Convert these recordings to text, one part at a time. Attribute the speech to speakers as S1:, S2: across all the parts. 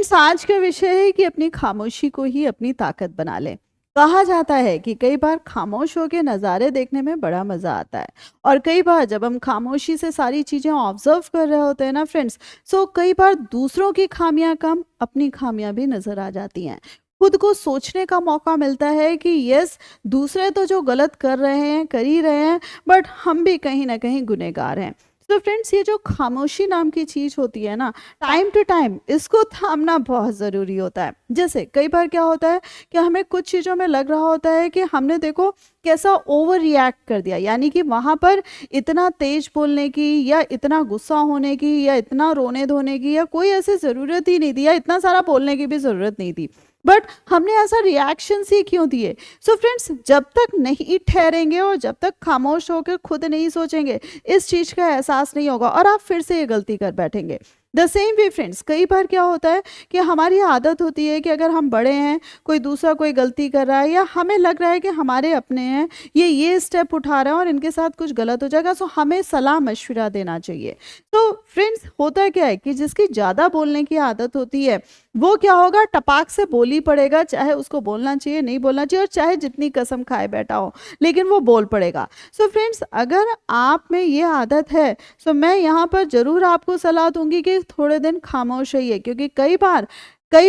S1: Friends, आज का विषय है कि अपनी खामोशी को ही अपनी ताकत बना लें। कहा जाता है कि कई बार खामोश होकर नज़ारे देखने में बड़ा मज़ा आता है, और कई बार जब हम खामोशी से सारी चीज़ें ऑब्जर्व कर रहे होते हैं ना फ्रेंड्स, सो कई बार दूसरों की खामियां कम, अपनी खामियां भी नज़र आ जाती हैं। खुद को सोचने का मौका मिलता है कि यस, दूसरे तो जो गलत कर रहे हैं कर ही रहे हैं, बट हम भी कहीं ना कहीं गुनहगार हैं। तो फ्रेंड्स, ये जो खामोशी नाम की चीज होती है ना, टाइम टू टाइम इसको थामना बहुत ज़रूरी होता है। जैसे कई बार क्या होता है कि हमें कुछ चीज़ों में लग रहा होता है कि हमने देखो कैसा ओवर रिएक्ट कर दिया, यानी कि वहाँ पर इतना तेज बोलने की या इतना गुस्सा होने की या इतना रोने धोने की या कोई ऐसी ज़रूरत ही नहीं थी, या इतना सारा बोलने की भी ज़रूरत नहीं थी, बट हमने ऐसा रिएक्शन ही क्यों दिए। सो फ्रेंड्स, जब तक नहीं ठहरेंगे और जब तक खामोश होकर खुद नहीं सोचेंगे, इस चीज़ का एहसास नहीं होगा और आप फिर से ये गलती कर बैठेंगे। द सेम वे फ्रेंड्स, कई बार क्या होता है कि हमारी आदत होती है कि अगर हम बड़े हैं, कोई दूसरा कोई गलती कर रहा है या हमें लग रहा है कि हमारे अपने हैं, ये स्टेप उठा रहे हैं और इनके साथ कुछ गलत हो जाएगा, सो हमें सलाह मशवरा देना चाहिए। तो फ्रेंड्स, होता क्या है कि जिसकी ज़्यादा बोलने की आदत होती है, वो क्या होगा, टपाक से बोल ही पड़ेगा, चाहे उसको बोलना चाहिए नहीं बोलना चाहिए, और चाहे जितनी कसम खाए बैठा हो, लेकिन वो बोल पड़ेगा। सो फ्रेंड्स, अगर आप में ये आदत है, सो मैं यहाँ पर ज़रूर आपको सलाह दूंगी कि थोड़े दिन खामोश रहिए, क्योंकि कई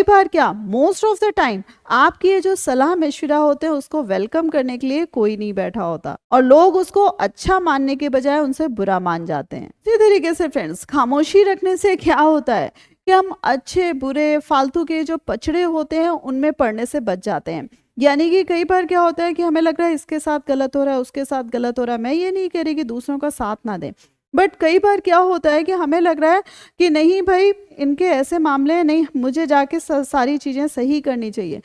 S1: बार क्या, मोस्ट ऑफ द टाइम आपकी ये जो सलाह मशविरा होते हैं उसको वेलकम करने के लिए कोई नहीं बैठा होता, और लोग उसको अच्छा मानने के बजाय उनसे बुरा मान जाते हैं। इसी तरीके से फ्रेंड्स, खामोशी रखने से क्या होता है कि हम अच्छे बुरे फालतू के जो पचड़े होते हैं उनमें पड़ने से बच जाते हैं। यानी कि कई बार क्या होता है कि हमें लग रहा है इसके साथ गलत हो रहा है, उसके साथ गलत हो रहा है। मैं ये नहीं कह रही कि दूसरों का साथ ना दें, बट कई बार क्या होता है कि हमें लग रहा है कि नहीं भाई, इनके ऐसे मामले हैं, नहीं मुझे जाके सारी चीज़ें सही करनी चाहिए,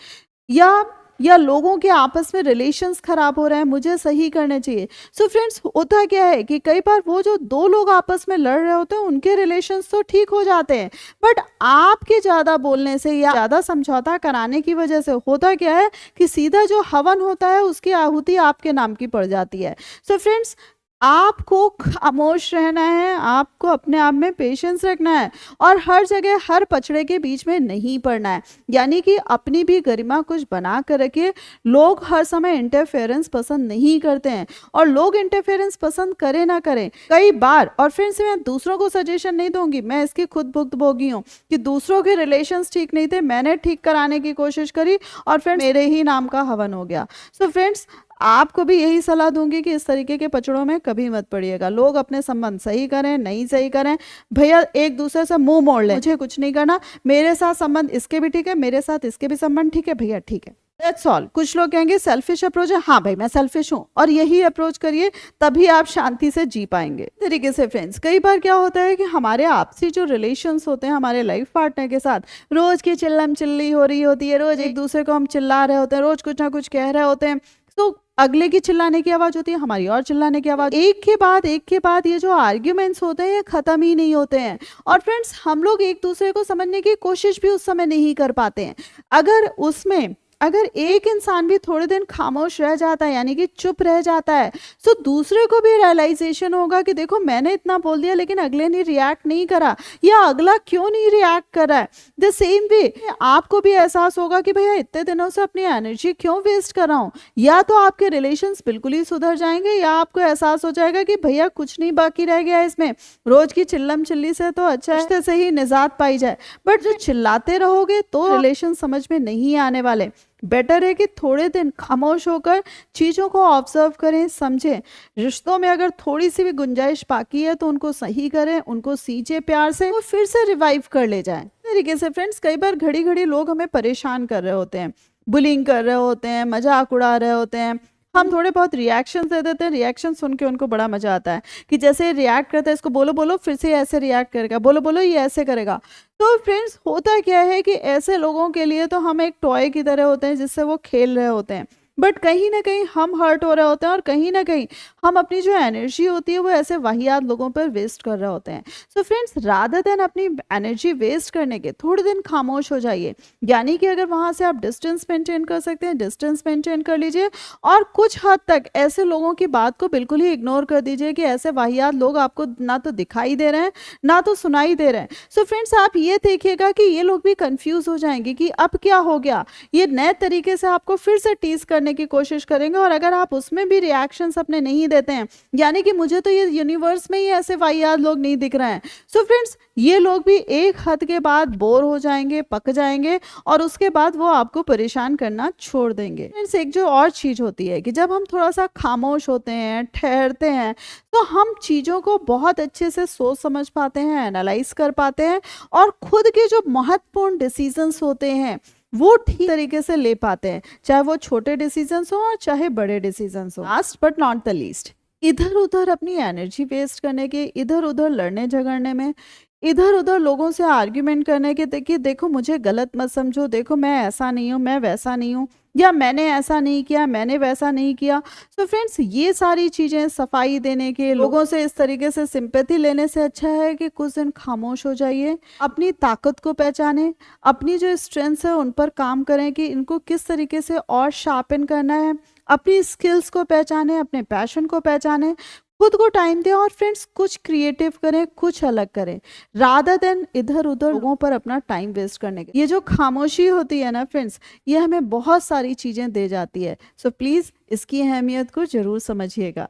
S1: या लोगों के आपस में रिलेशंस खराब हो रहे हैं, मुझे सही करने चाहिए। सो फ्रेंड्स, होता क्या है कि कई बार वो जो दो लोग आपस में लड़ रहे होते हैं उनके रिलेशंस तो ठीक हो जाते हैं, बट आपके ज़्यादा बोलने से या ज़्यादा समझौता कराने की वजह से होता क्या है कि सीधा जो हवन होता है उसकी आहुति आपके नाम की पड़ जाती है। सो फ्रेंड्स, आपको खामोश रहना है, आपको अपने आप में पेशेंस रखना है, और हर जगह हर पचड़े के बीच में नहीं पड़ना है। यानी कि अपनी भी गरिमा कुछ बना कर रखिए। लोग हर समय इंटरफेरेंस पसंद नहीं करते हैं, और लोग इंटरफेरेंस पसंद करें ना करें कई बार, और फिर से मैं दूसरों को सजेशन नहीं दूंगी, मैं इसकी खुद भुक्तभोगी हूँ कि दूसरों के रिलेशंस ठीक नहीं थे, मैंने ठीक कराने की कोशिश करी और फिर मेरे ही नाम का हवन हो गया। सो फ्रेंड्स, आपको भी यही सलाह दूंगी कि इस तरीके के पचड़ों में कभी मत पड़िएगा। लोग अपने संबंध सही करें नहीं सही करें, भैया एक दूसरे से मुंह मोड़ लें, मुझे कुछ नहीं करना, मेरे साथ संबंध इसके भी ठीक है, मेरे साथ इसके भी संबंध ठीक है, भैया ठीक है, दैट्स ऑल। कुछ लोग कहेंगे सेल्फिश अप्रोच है, हाँ भाई मैं सेल्फिश हूँ, और यही अप्रोच करिए, तभी आप शांति से जी पाएंगे। तरीके से फ्रेंड्स, कई बार क्या होता है कि हमारे आपसी जो रिलेशंस होते हैं हमारे लाइफ पार्टनर के साथ, रोज की चिल्लम चिल्ली हो रही होती है, रोज एक दूसरे को हम चिल्ला रहे होते हैं, रोज कुछ ना कुछ कह रहे होते हैं, तो अगले की चिल्लाने की आवाज होती है, हमारी और चिल्लाने की आवाज, एक के बाद ये जो आर्ग्यूमेंट्स होते हैं ये खत्म ही नहीं होते हैं। और फ्रेंड्स, हम लोग एक दूसरे को समझने की कोशिश भी उस समय नहीं कर पाते हैं। अगर एक इंसान भी थोड़े दिन खामोश रह जाता है, यानी कि चुप रह जाता है, तो दूसरे को भी रियलाइजेशन होगा कि देखो मैंने इतना बोल दिया लेकिन अगले ने रिएक्ट नहीं करा, या अगला क्यों नहीं रिएक्ट कर रहा है। द सेम वे आपको भी एहसास होगा कि भैया इतने दिनों से अपनी एनर्जी क्यों वेस्ट कर रहा हूँ। या तो आपके रिलेशंस बिल्कुल ही सुधर जाएंगे, या आपको एहसास हो जाएगा कि भैया कुछ नहीं बाकी रह गया इसमें, रोज की चिल्लम चिल्ली से तो अच्छा रिश्ते से ही निजात पाई जाए। बट जो चिल्लाते रहोगे तो रिलेशन समझ में नहीं आने वाले। बेटर है कि थोड़े दिन खामोश होकर चीज़ों को ऑब्जर्व करें, समझें। रिश्तों में अगर थोड़ी सी भी गुंजाइश बाकी है तो उनको सही करें, उनको सींचे प्यार से, वो फिर से रिवाइव कर ले जाएं। तरीके से फ्रेंड्स, कई बार घड़ी घड़ी लोग हमें परेशान कर रहे होते हैं, बुलिंग कर रहे होते हैं, मजाक उड़ा रहे होते हैं, हम थोड़े बहुत रिएक्शन दे देते हैं। रिएक्शन सुन के उनको बड़ा मजा आता है कि जैसे रिएक्ट करता है, इसको बोलो बोलो, फिर से ऐसे रिएक्ट करेगा, बोलो बोलो ये ऐसे करेगा। तो फ्रेंड्स, होता क्या है कि ऐसे लोगों के लिए तो हम एक टॉय की तरह होते हैं जिससे वो खेल रहे होते हैं। बट कहीं ना कहीं हम हर्ट हो रहे होते हैं और कहीं ना कहीं हम अपनी जो एनर्जी होती है वो ऐसे वाहियात लोगों पर वेस्ट कर रहे होते हैं। सो फ्रेंड्स, रादर देन अपनी एनर्जी वेस्ट करने के थोड़े दिन खामोश हो जाइए। यानी कि अगर वहां से आप डिस्टेंस मेंटेन कर सकते हैं, डिस्टेंस मेंटेन कर लीजिए, और कुछ हद तक ऐसे लोगों की बात को बिल्कुल ही इग्नोर कर दीजिए कि ऐसे वाहियात लोग आपको ना तो दिखाई दे रहे हैं ना तो सुनाई दे रहे हैं। सो फ्रेंड्स, आप ये देखिएगा कि ये लोग भी कंफ्यूज हो जाएंगे कि अब क्या हो गया। ये नए तरीके से आपको फिर से टीज करने की कोशिश करेंगे, और अगर आप उसमें भी रिएक्शंस अपने नहीं देते हैं, यानी कि मुझे तो ये यूनिवर्स में ही ऐसे वाहियात लोग नहीं दिख रहे हैं, सो फ्रेंड्स ये लोग भी एक हद के बाद बोर हो जाएंगे, पक जाएंगे, और उसके बाद वो आपको परेशान करना छोड़ देंगे। फ्रेंड्स, एक जो और चीज होती है कि जब हम थोड़ा सा खामोश होते हैं, ठहरते हैं, तो हम चीजों को बहुत अच्छे से सोच समझ पाते हैं, एनालाइज कर पाते हैं, और खुद के जो महत्वपूर्ण डिसीजंस होते हैं वो ठीक तरीके से ले पाते हैं, चाहे वो छोटे डिसीजंस हो और चाहे बड़े डिसीजंस हो। Last but not the least, इधर उधर अपनी एनर्जी वेस्ट करने के, इधर उधर लड़ने झगड़ने में, इधर उधर लोगों से आर्ग्यूमेंट करने के, देखिए देखो मुझे गलत मत समझो, देखो मैं ऐसा नहीं हूँ, मैं वैसा नहीं हूँ, या मैंने ऐसा नहीं किया, मैंने वैसा नहीं किया। सो फ्रेंड्स, ये सारी चीजें सफाई देने के, लोगों से इस तरीके से सिंपैथी लेने से अच्छा है कि कुछ दिन खामोश हो जाइए, अपनी ताकत को पहचानें, अपनी जो स्ट्रेंथ्स है उन पर काम करें कि इनको किस तरीके से और शार्पन करना है, अपनी स्किल्स को पहचानें, अपने पैशन को पहचानें, खुद को टाइम दें, और फ्रेंड्स कुछ क्रिएटिव करें, कुछ अलग करें, रादर देन इधर उधर लोगों पर अपना टाइम वेस्ट करने के। ये जो खामोशी होती है ना फ्रेंड्स, ये हमें बहुत सारी चीजें दे जाती है। सो प्लीज इसकी अहमियत को जरूर समझिएगा।